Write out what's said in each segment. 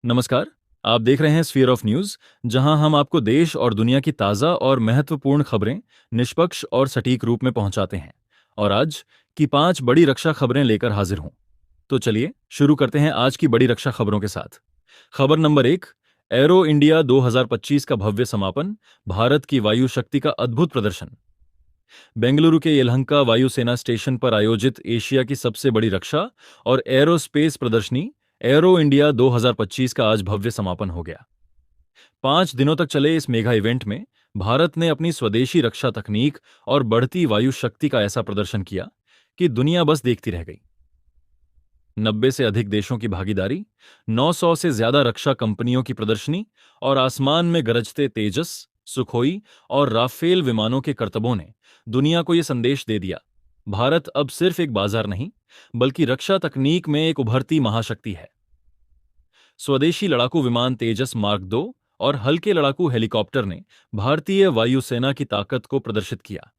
नमस्कार। आप देख रहे हैं स्फीयर ऑफ न्यूज, जहां हम आपको देश और दुनिया की ताज़ा और महत्वपूर्ण खबरें निष्पक्ष और सटीक रूप में पहुंचाते हैं। और आज की 5 बड़ी रक्षा खबरें लेकर हाजिर हूं। तो चलिए शुरू करते हैं आज की बड़ी रक्षा खबरों के साथ। खबर नंबर 1। एरो इंडिया 2025 का भव्य समापन, भारत की वायु शक्ति का अद्भुत प्रदर्शन। बेंगलुरु के यलहंका वायुसेना स्टेशन पर आयोजित एशिया की सबसे बड़ी रक्षा और एरोस्पेस प्रदर्शनी एरो इंडिया 2025 का आज भव्य समापन हो गया। 5 दिनों तक चले इस मेगा इवेंट में भारत ने अपनी स्वदेशी रक्षा तकनीक और बढ़ती वायु शक्ति का ऐसा प्रदर्शन किया कि दुनिया बस देखती रह गई। 90 से अधिक देशों की भागीदारी, 900 से ज्यादा रक्षा कंपनियों की प्रदर्शनी और आसमान में गरजते तेजस, सुखोई और राफेल विमानों के करतबों ने दुनिया को यह संदेश दे दिया, भारत अब सिर्फ एक बाजार नहीं, बल्कि रक्षा तकनीक में एक उभरती महाशक्ति है। स्वदेशी लड़ाकू विमान तेजस मार्क 2 और हल्के लड़ाकू हेलीकॉप्टर ने भारतीय वायुसेना की ताकत को प्रदर्शित किया।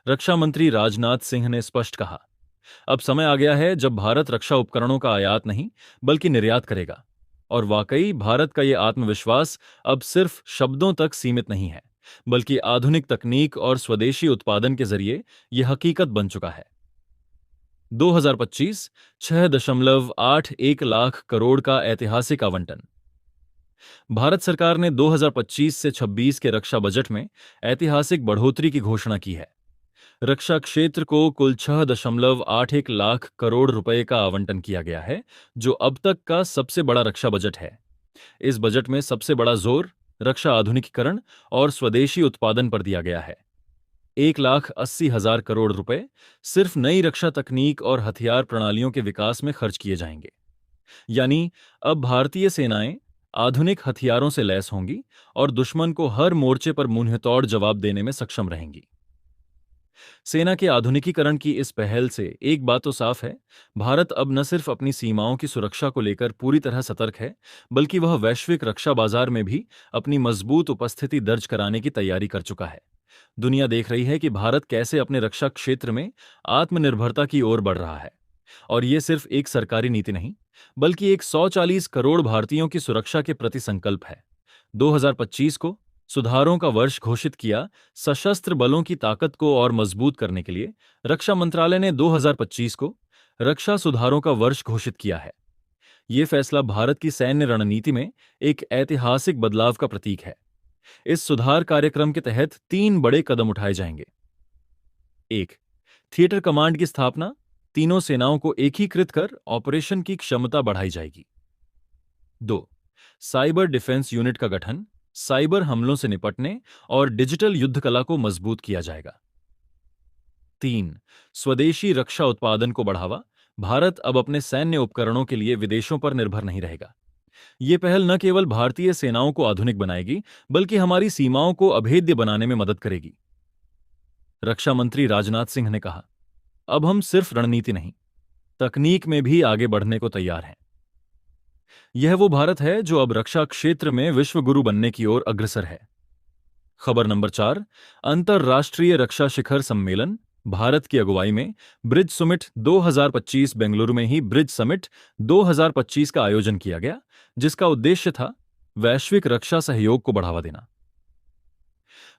रक्षा मंत्री राजनाथ सिंह ने स्पष्ट कहा, अब समय आ गया है जब भारत रक्षा उपकरणों का आयात नहीं बल्कि निर्यात करेगा। और वाकई भारत का यह आत्मविश्वास अब सिर्फ शब्दों तक सीमित नहीं है, बल्कि आधुनिक तकनीक और स्वदेशी उत्पादन के जरिए यह हकीकत बन चुका है। 2025 6.81 लाख करोड़ का ऐतिहासिक आवंटन। भारत सरकार ने 2025 से 26 के रक्षा बजट में ऐतिहासिक बढ़ोतरी की घोषणा की है। रक्षा क्षेत्र को कुल 6.81 लाख करोड़ रुपए का आवंटन किया गया है, जो अब तक का सबसे बड़ा रक्षा बजट है। इस बजट में सबसे बड़ा जोर रक्षा आधुनिकीकरण और स्वदेशी उत्पादन पर दिया गया है। 1,80,000 करोड़ रुपए सिर्फ नई रक्षा तकनीक और हथियार प्रणालियों के विकास में खर्च किए जाएंगे। यानी अब भारतीय सेनाएं आधुनिक हथियारों से लैस होंगी और दुश्मन को हर मोर्चे पर मुंहतोड़ जवाब देने में सक्षम रहेंगी। सेना के आधुनिकीकरण की इस पहल से एक बात तो साफ है, भारत अब न सिर्फ अपनी सीमाओं की सुरक्षा को लेकर पूरी तरह सतर्क है, बल्कि वह वैश्विक रक्षा बाजार में भी अपनी मजबूत उपस्थिति दर्ज कराने की तैयारी कर चुका है। दुनिया देख रही है कि भारत कैसे अपने रक्षा क्षेत्र में आत्मनिर्भरता की ओर बढ़ रहा है। और ये सिर्फ एक सरकारी नीति नहीं, बल्कि एक 140 करोड़ भारतीयों की सुरक्षा के प्रति संकल्प है। 2025 को सुधारों का वर्ष घोषित किया। सशस्त्र बलों की ताकत को और मजबूत करने के लिए रक्षा मंत्रालय ने 2025 को रक्षा सुधारों का वर्ष घोषित किया है। ये फैसला भारत की सैन्य रणनीति में एक ऐतिहासिक बदलाव का प्रतीक है। इस सुधार कार्यक्रम के तहत 3 बड़े कदम उठाए जाएंगे। 1. थिएटर कमांड की स्थापना, तीनों सेनाओं को एकीकृत कर ऑपरेशन की क्षमता बढ़ाई जाएगी। 2. साइबर डिफेंस यूनिट का गठन, साइबर हमलों से निपटने और डिजिटल युद्ध कला को मजबूत किया जाएगा। 3. स्वदेशी रक्षा उत्पादन को बढ़ावा, भारत अब अपने सैन्य उपकरणों के लिए विदेशों पर निर्भर नहीं रहेगा। ये पहल न केवल भारतीय सेनाओं को आधुनिक बनाएगी, बल्कि हमारी सीमाओं को अभेद्य बनाने में मदद करेगी। रक्षा मंत्री राजनाथ सिंह ने कहा, अब हम सिर्फ रणनीति नहीं, तकनीक में भी आगे बढ़ने को तैयार हैं। यह वो भारत है जो अब रक्षा क्षेत्र में विश्व गुरु बनने की ओर अग्रसर है। खबर नंबर 4। अंतर्राष्ट्रीय रक्षा शिखर सम्मेलन, भारत की अगुवाई में ब्रिज समिट 2025। बेंगलुरु में ही ब्रिज समिट 2025 का आयोजन किया गया, जिसका उद्देश्य था वैश्विक रक्षा सहयोग को बढ़ावा देना।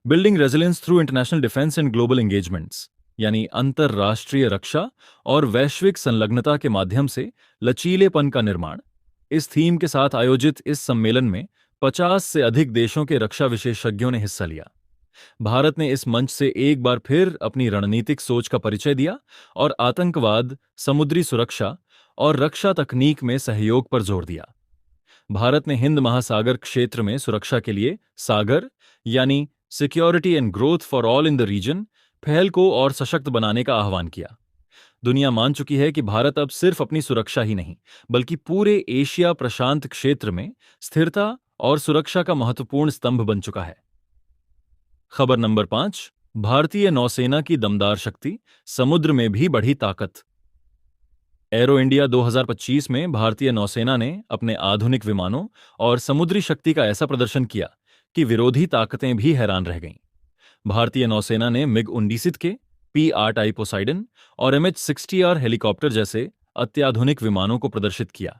Building resilience through international defence and global engagements, यानी अंतर्राष्ट्रीय रक्षा और वैश्विक संलग्नता के माध्यम से लचीलेपन का निर्माण। इस थीम के साथ आयोजित इस सम्मेलन में 50 से अधिक देशों के रक्षा विशेषज्ञों ने हिस्सा लिया। भारत ने इस मंच से एक बार फिर अपनी रणनीतिक सोच का परिचय दिया और आतंकवाद, समुद्री सुरक्षा और रक्षा तकनीक में सहयोग पर जोर दिया। भारत ने हिंद महासागर क्षेत्र में सुरक्षा के लिए सागर, यानी security and growth for all in the region, पहल को और सशक्त बनाने का आह्वान किया। दुनिया मान चुकी है कि भारत अब सिर्फ अपनी सुरक्षा ही नहीं, बल्कि पूरे एशिया प्रशांत क्षेत्र में स्थिरता और सुरक्षा का महत्वपूर्ण स्तंभ बन चुका है। खबर नंबर 5। भारतीय नौसेना की दमदार शक्ति, समुद्र में भी बढ़ी ताकत। एरो इंडिया 2025 में भारतीय नौसेना ने अपने आधुनिक विमानों और समुद्री शक्ति का ऐसा प्रदर्शन किया कि विरोधी ताकतें भी हैरान रह गईं। भारतीय नौसेना ने मिग-29 के P-8I पोसाइडन और MH-60R हेलीकॉप्टर जैसे अत्याधुनिक विमानों को प्रदर्शित किया।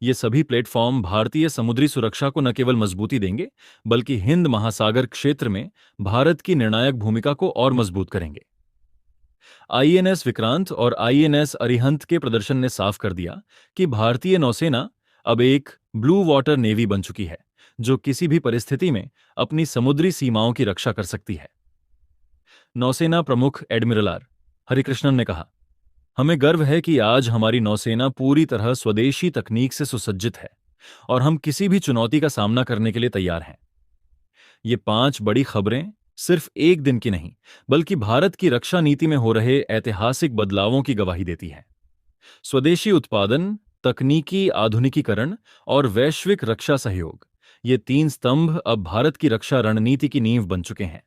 ये सभी प्लेटफॉर्म भारतीय समुद्री सुरक्षा को न केवल मजबूती देंगे, बल्कि हिंद महासागर क्षेत्र में भारत की निर्णायक भूमिका को और मजबूत करेंगे। आईएनएस विक्रांत और आईएनएस अरिहंत के प्रदर्शन ने साफ कर दिया कि भारतीय नौसेना अब एक ब्लू वाटर नेवी बन चुकी है, जो किसी भी परिस्थिति में अपनी समुद्री सीमाओं की रक्षा कर सकती है। नौसेना प्रमुख एडमिरल आर हरिकृष्णन ने कहा, हमें गर्व है कि आज हमारी नौसेना पूरी तरह स्वदेशी तकनीक से सुसज्जित है और हम किसी भी चुनौती का सामना करने के लिए तैयार हैं। ये 5 बड़ी खबरें सिर्फ एक दिन की नहीं, बल्कि भारत की रक्षा नीति में हो रहे ऐतिहासिक बदलावों की गवाही देती हैं। स्वदेशी उत्पादन, तकनीकी आधुनिकीकरण और वैश्विक रक्षा सहयोग, ये 3 स्तंभ अब भारत की रक्षा रणनीति की नींव बन चुके हैं।